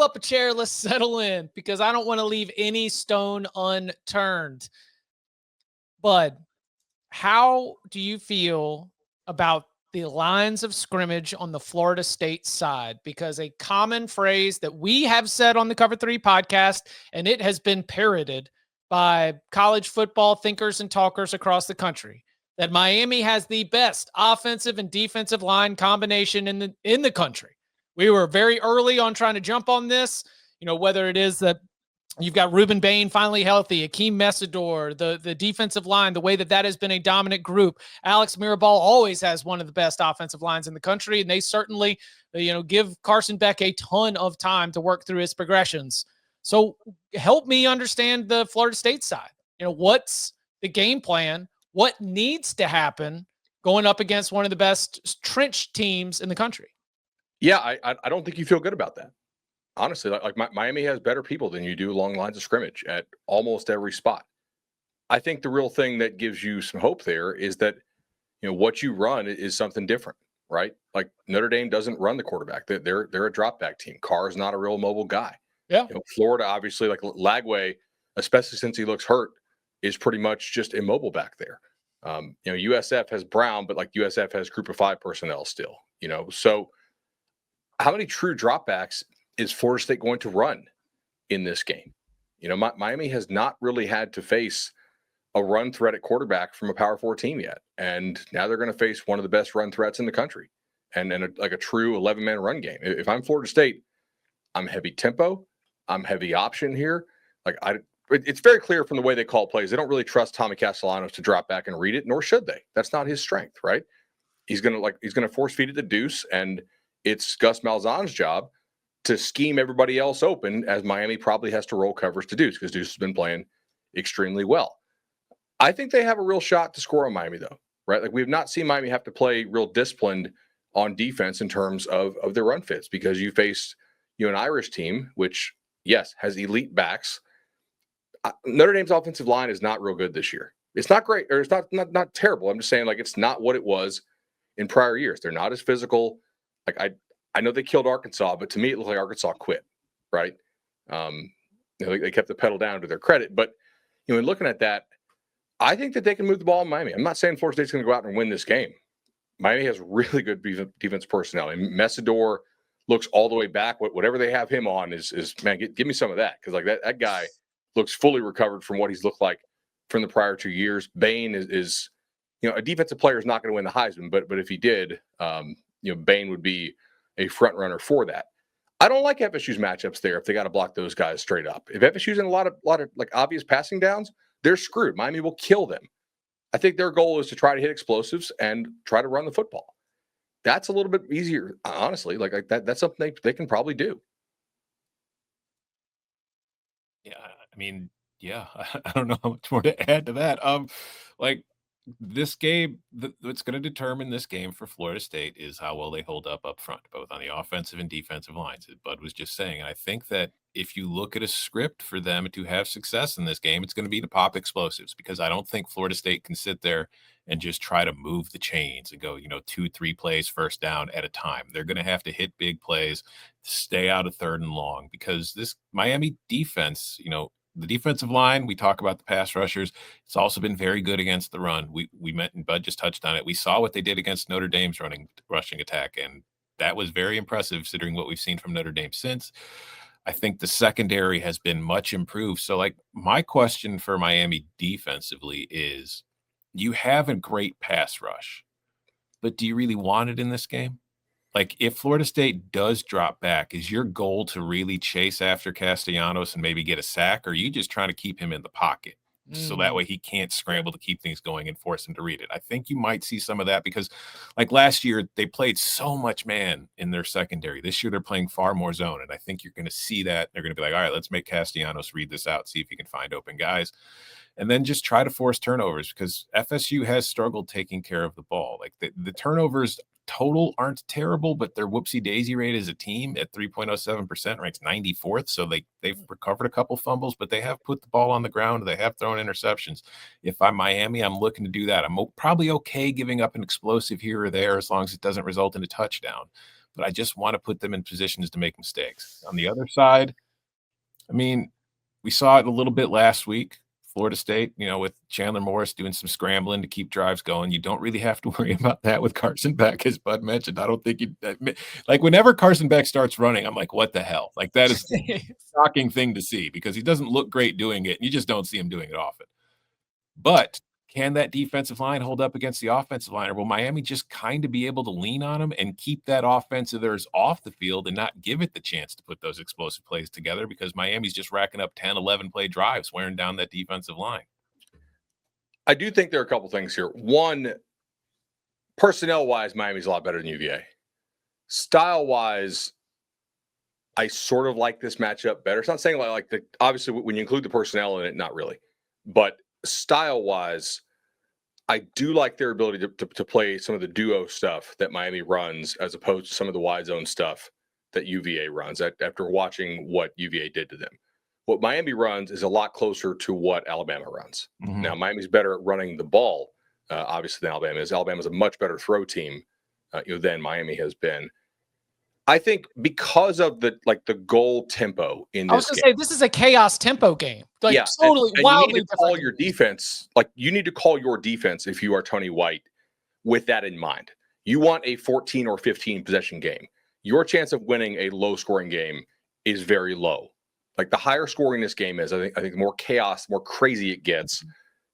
up a chair. Let's settle in because I don't want to leave any stone unturned. Bud, how do you feel about the lines of scrimmage on the Florida State side? Because a common phrase that we have said on the Cover 3 podcast, and it has been parroted by college football thinkers and talkers across the country, that Miami has the best offensive and defensive line combination in the country. We were very early on trying to jump on this, whether it is that you've got Ruben Bain finally healthy, Akeem Messidor, the defensive line, the way that has been a dominant group. Alex Mirabal always has one of the best offensive lines in the country, and they certainly, give Carson Beck a ton of time to work through his progressions. So help me understand the Florida State side. What's the game plan? What needs to happen going up against one of the best trench teams in the country? Yeah, I don't think you feel good about that. Honestly, like Miami has better people than you do along lines of scrimmage at almost every spot. I think the real thing that gives you some hope there is that, what you run is something different, right? Like Notre Dame doesn't run the quarterback. They're a drop back team. Carr's not a real mobile guy. Yeah. Florida, obviously, like Lagway, especially since he looks hurt, is pretty much just immobile back there. USF has Brown, but like USF has group of 5 personnel still, so how many true dropbacks is Florida State going to run in this game? Miami has not really had to face a run threat at quarterback from a Power 4 team yet. And now they're going to face one of the best run threats in the country and a true 11-man run game. If I'm Florida State, I'm heavy tempo. I'm heavy option here. It's very clear from the way they call plays. They don't really trust Tommy Castellanos to drop back and read it, nor should they. That's not his strength, right? He's going to force feed it to Deuce, and it's Gus Malzahn's job to scheme everybody else open, as Miami probably has to roll covers to Deuce because Deuce has been playing extremely well. I think they have a real shot to score on Miami, though, right? Like we have not seen Miami have to play real disciplined on defense in terms of their run fits because you faced an Irish team, which, yes, has elite backs. Notre Dame's offensive line is not real good this year. It's not great, or it's not terrible. I'm just saying, like, it's not what it was in prior years. They're not as physical. Like I know they killed Arkansas, but to me, it looked like Arkansas quit, right? They kept the pedal down to their credit. But, in looking at that, I think that they can move the ball in Miami. I'm not saying Florida State's going to go out and win this game. Miami has really good defense personnel. And Messidor looks all the way back. Whatever they have him on is man, give me some of that. Because, like, that guy looks fully recovered from what he's looked like from the prior 2 years. Bain is a defensive player is not going to win the Heisman. But if he did, Bain would be a front runner for that. I don't like FSU's matchups there if they got to block those guys straight up. If FSU's in a lot of like obvious passing downs, they're screwed. Miami will kill them. I think their goal is to try to hit explosives and try to run the football. That's a little bit easier, honestly. Like that. That's something they can probably do. Yeah, I mean, yeah, I don't know how much more to add to that. This game, what's going to determine this game for Florida State is how well they hold up front, both on the offensive and defensive lines, as Bud was just saying. And I think that if you look at a script for them to have success in this game, it's going to be to pop explosives, because I don't think Florida State can sit there and just try to move the chains and go, 2-3 plays first down at a time. They're going to have to hit big plays, stay out of 3rd and long, because this Miami defense, the defensive line, we talk about the pass rushers. It's also been very good against the run. We met, and Bud just touched on it. We saw what they did against Notre Dame's rushing attack, and that was very impressive considering what we've seen from Notre Dame since. I think the secondary has been much improved. So, like, my question for Miami defensively is, you have a great pass rush, but do you really want it in this game? Like, if Florida State does drop back, is your goal to really chase after Castellanos and maybe get a sack, or are you just trying to keep him in the pocket so that way he can't scramble to keep things going and force him to read it? I think you might see some of that because, like, last year they played so much man in their secondary. This year they're playing far more zone, and I think you're going to see that. They're going to be like, all right, let's make Castellanos read this out, see if he can find open guys, and then just try to force turnovers, because FSU has struggled taking care of the ball. Like, the turnovers total aren't terrible, but their whoopsie daisy rate as a team at 3.07% ranks 94th. So they've recovered a couple fumbles, but they have put the ball on the ground. They have thrown interceptions. If I'm Miami, I'm looking to do that. I'm probably okay giving up an explosive here or there as long as it doesn't result in a touchdown. but I just want to put them in positions to make mistakes. On the other side, I mean, we saw it a little bit last week. Florida State, with Chandler Morris doing some scrambling to keep drives going. You don't really have to worry about that with Carson Beck, as Bud mentioned. I don't think whenever Carson Beck starts running, I'm like, what the hell? Like, that is a shocking thing to see because he doesn't look great doing it. And you just don't see him doing it often. But can that defensive line hold up against the offensive line? Or will Miami just kind of be able to lean on them and keep that offense of theirs off the field and not give it the chance to put those explosive plays together because Miami's just racking up 10, 11 play drives, wearing down that defensive line? I do think there are a couple things here. One, personnel-wise, Miami's a lot better than UVA. Style-wise, I sort of like this matchup better. It's not saying obviously when you include the personnel in it, not really. But style-wise, I do like their ability to play some of the duo stuff that Miami runs as opposed to some of the wide zone stuff that UVA runs after watching what UVA did to them. What Miami runs is a lot closer to what Alabama runs. Mm-hmm. Now, Miami's better at running the ball, obviously, than Alabama is. Alabama's a much better throw team than Miami has been. I think because of the goal tempo in this game. I was going to say, this is a chaos tempo game. Totally and wildly you need to call your defense. You need to call your defense if you are Tony White with that in mind. You want a 14 or 15 possession game. Your chance of winning a low scoring game is very low. The higher scoring this game is, I think the more chaos, more crazy it gets,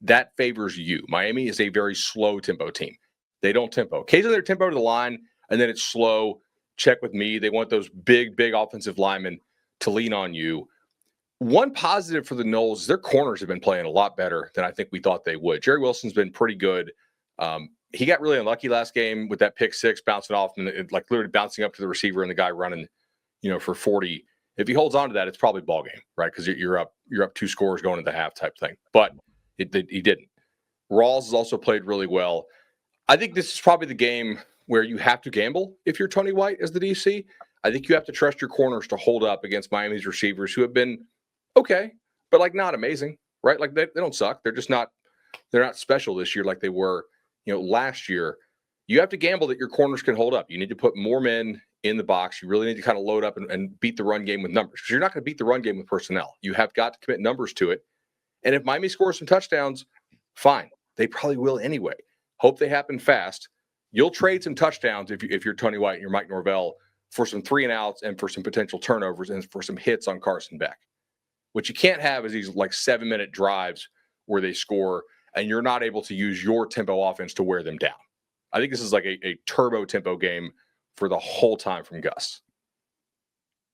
that favors you. Miami is a very slow tempo team. They don't tempo. Occasionally they're tempo to the line, and then it's slow. Check with me. They want those big offensive linemen to lean on you. One positive for the Noles is their corners have been playing a lot better than I think we thought they would. Jerry Wilson's been pretty good. He got really unlucky last game with that pick six bouncing off and literally bouncing up to the receiver and the guy running, for 40. If he holds on to that, it's probably ball game, right? Because you're up 2 scores going into half type thing. But he didn't. Rawls has also played really well. I think this is probably the game where you have to gamble if you're Tony White as the DC. I think you have to trust your corners to hold up against Miami's receivers who have been okay, but not amazing, right? They don't suck. They're not special this year like they were, last year. You have to gamble that your corners can hold up. You need to put more men in the box. You really need to kind of load up and beat the run game with numbers because you're not going to beat the run game with personnel. You have got to commit numbers to it. And if Miami scores some touchdowns, fine. They probably will anyway. Hope they happen fast. You'll trade some touchdowns if you're Tony White and you're Mike Norvell for some 3-and-outs and for some potential turnovers and for some hits on Carson Beck. What you can't have is these 7-minute drives where they score and you're not able to use your tempo offense to wear them down. I think this is a turbo tempo game for the whole time from Gus.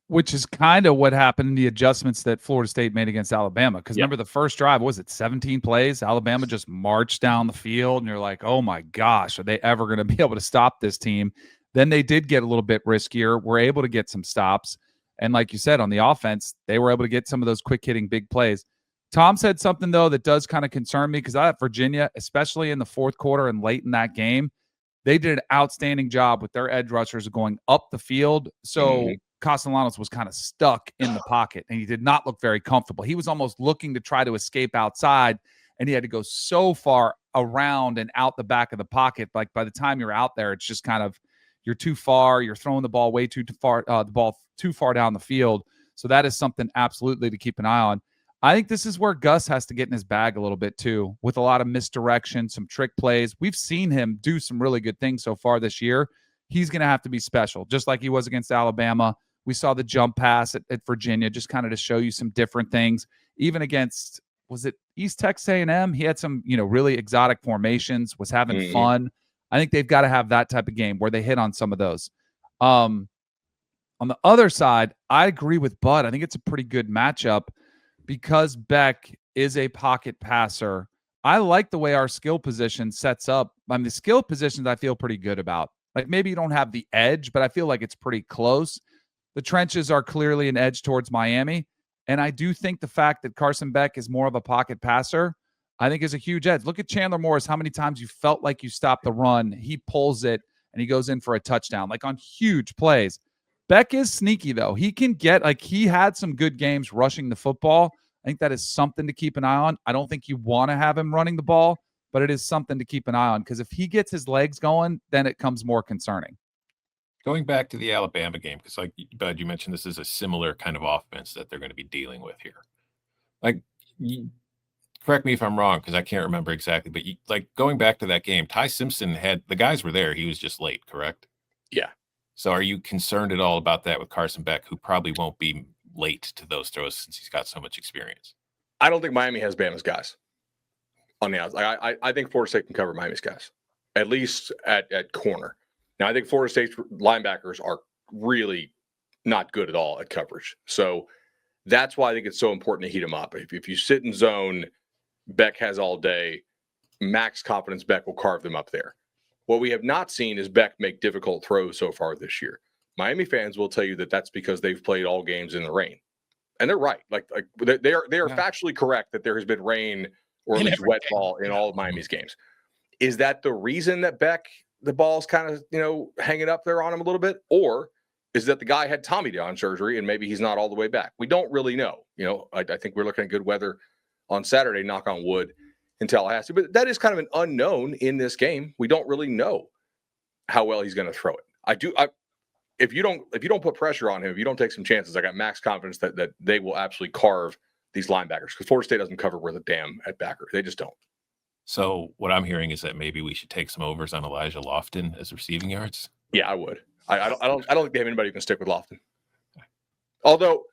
Which is kind of what happened in the adjustments that Florida State made against Alabama. Because remember the first drive, was it 17 plays? Alabama just marched down the field, and you're like, oh my gosh, are they ever going to be able to stop this team? Then they did get a little bit riskier, were able to get some stops. And like you said, on the offense, they were able to get some of those quick-hitting big plays. Tom said something, though, that does kind of concern me because I have Virginia, especially in the fourth quarter and late in that game, they did an outstanding job with their edge rushers going up the field. So Castellanos was kind of stuck in the pocket, and he did not look very comfortable. He was almost looking to try to escape outside, and he had to go so far around and out the back of the pocket. By the time you're out there, it's just kind of you're too far. You're throwing the ball way too far, the ball too far down the field. So that is something absolutely to keep an eye on. I think this is where Gus has to get in his bag a little bit too, with a lot of misdirection, some trick plays. We've seen him do some really good things so far this year. He's going to have to be special, just like he was against Alabama. We saw the jump pass at Virginia, just kind of to show you some different things. Even against, was it East Texas A&M? He had some, really exotic formations, was having fun. I think they've got to have that type of game where they hit on some of those. On the other side, I agree with Bud. I think it's a pretty good matchup because Beck is a pocket passer. I like the way our skill position sets up. The skill positions I feel pretty good about. Maybe you don't have the edge, but I feel like it's pretty close. The trenches are clearly an edge towards Miami. And I do think the fact that Carson Beck is more of a pocket passer, I think is a huge edge. Look at Chandler Morris, how many times you felt like you stopped the run. He pulls it, and he goes in for a touchdown, on huge plays. Beck is sneaky, though. He can get, he had some good games rushing the football. I think that is something to keep an eye on. I don't think you want to have him running the ball, but it is something to keep an eye on because if he gets his legs going, then it comes more concerning. Going back to the Alabama game, because like Bud, you mentioned this is a similar kind of offense that they're going to be dealing with here. Like, correct me if I'm wrong, because I can't remember exactly, but like going back to that game, Ty Simpson the guys were there. He was just late, correct? Yeah. So are you concerned at all about that with Carson Beck, who probably won't be late to those throws since he's got so much experience? I don't think Miami has Bama's guys on the outside. I think Florida State can cover Miami's guys, at least at corner. Now, I think Florida State's linebackers are really not good at all at coverage. So that's why I think it's so important to heat them up. If you sit in zone, Beck has all day. Max confidence Beck will carve them up there. What we have not seen is Beck make difficult throws so far this year. Miami fans will tell you that that's because they've played all games in the rain. And they're right. Like they are factually correct that there has been rain or at least wet ball in all of Miami's games. Is that the reason that Beck, the ball's kind of, hanging up there on him a little bit? Or is that the guy had Tommy John surgery and maybe he's not all the way back? We don't really know. I think we're looking at good weather on Saturday, knock on wood, in Tallahassee. But that is kind of an unknown in this game. We don't really know how well he's going to throw it. If you don't put pressure on him, if you don't take some chances, I got max confidence that they will absolutely carve these linebackers, because Florida State doesn't cover worth a damn at backer. They just don't. So what I'm hearing is that maybe we should take some overs on Elijah Lofton as receiving yards. Yeah, I would. I don't think they have anybody who can stick with Lofton. Although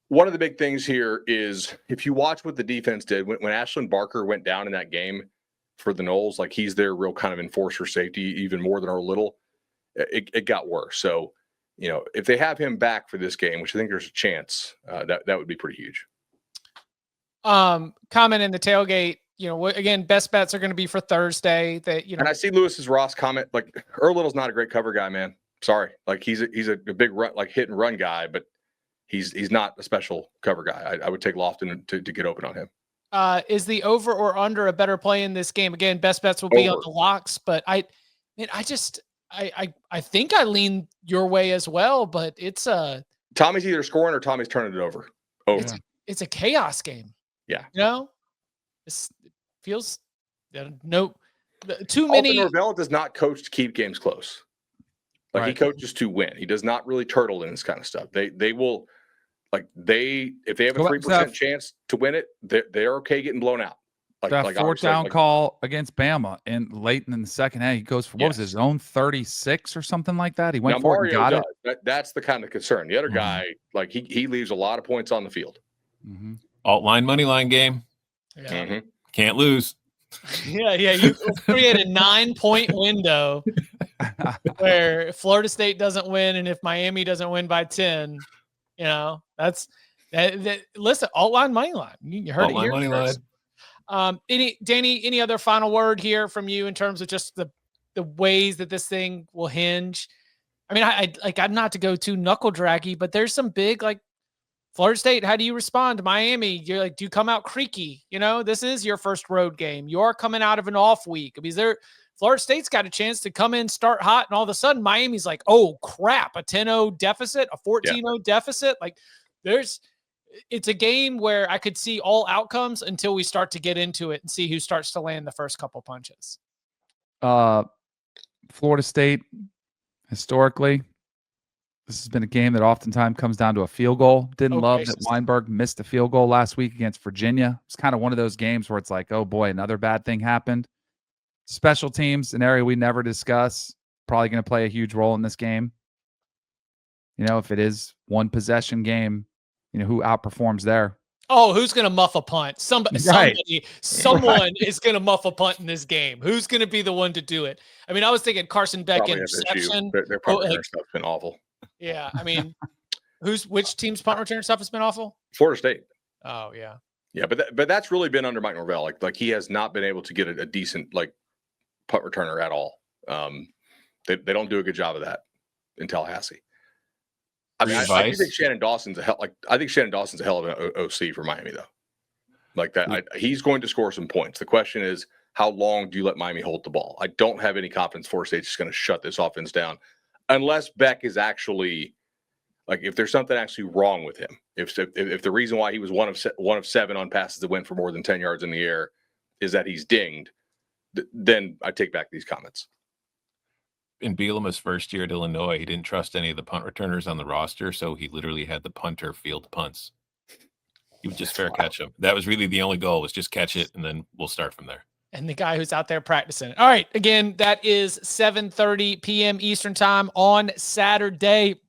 one of the big things here is if you watch what the defense did when Ashland Barker went down in that game for the Noles, like he's their real kind of enforcer safety, even more than our little. It got worse. So, if they have him back for this game, which I think there's a chance, that would be pretty huge. Comment in the tailgate. Again, best bets are going to be for Thursday. And I see Lewis's Ross comment, like Earl Little's not a great cover guy, man. Sorry, like he's a big run, like hit and run guy, but he's not a special cover guy. I would take Lofton to get open on him. Is the over or under a better play in this game? Again, best bets will be Over. on the locks, but I think I lean your way as well, but it's Tommy's either scoring or Tommy's turning it over. It's a chaos game. Yeah. It feels too many. Norvell does not coach to keep games close. Like he coaches to win. He does not really turtle in this kind of stuff. They will, if they have a 3% chance to win it, they're okay getting blown out. That fourth down call against Bama and late in the second half, he goes for what was his zone 36 or something like that. He went for it and got it. That's the kind of concern. The other guy, he leaves a lot of points on the field. Mm-hmm. Alt line money line game. Yeah. Mm-hmm. Can't lose. Yeah. You create a 9-point window where Florida State doesn't win, and if Miami doesn't win by 10, that's that. Listen, alt line money line. You heard it here first. Danny, any other final word here from you in terms of just the ways that this thing will hinge? I mean, I'm not to go too knuckle draggy, but there's some big, Florida State, how do you respond to Miami? You're like, do you come out creaky? This is your first road game. You are coming out of an off week. Because Florida State's got a chance to come in, start hot, and all of a sudden Miami's like, oh crap, a 10-0 deficit, a 14-0 deficit. It's a game where I could see all outcomes until we start to get into it and see who starts to land the first couple punches. Florida State, historically, this has been a game that oftentimes comes down to a field goal. Didn't love that Weinberg missed a field goal last week against Virginia. It's kind of one of those games where it's like, oh boy, another bad thing happened. Special teams, an area we never discuss, probably going to play a huge role in this game. If it is one possession game, who outperforms there? Oh, who's going to muff a punt? Someone is going to muff a punt in this game. Who's going to be the one to do it? I mean, I was thinking Carson Beck interception. Their punt return stuff's been awful. Yeah, I mean, which team's punt return stuff has been awful? Florida State. Oh yeah. Yeah, but that's really been under Mike Norvell. Like he has not been able to get a decent punt returner at all. They don't do a good job of that in Tallahassee. I mean, I think Shannon Dawson's a hell of an OC for Miami, though. He's going to score some points. The question is, how long do you let Miami hold the ball? I don't have any confidence Florida State's just going to shut this offense down, unless Beck is actually if there's something actually wrong with him. If the reason why he was one of 7 on passes that went for more than 10 yards in the air is that he's dinged, then I take back these comments. in Bielema's first year at Illinois, he didn't trust any of the punt returners on the roster, so he literally had the punter field punts. He would just fair catch them. That was really the only goal, was just catch it, and then we'll start from there. And the guy who's out there practicing. All right. Again, that is 7:30 p.m. Eastern time on Saturday.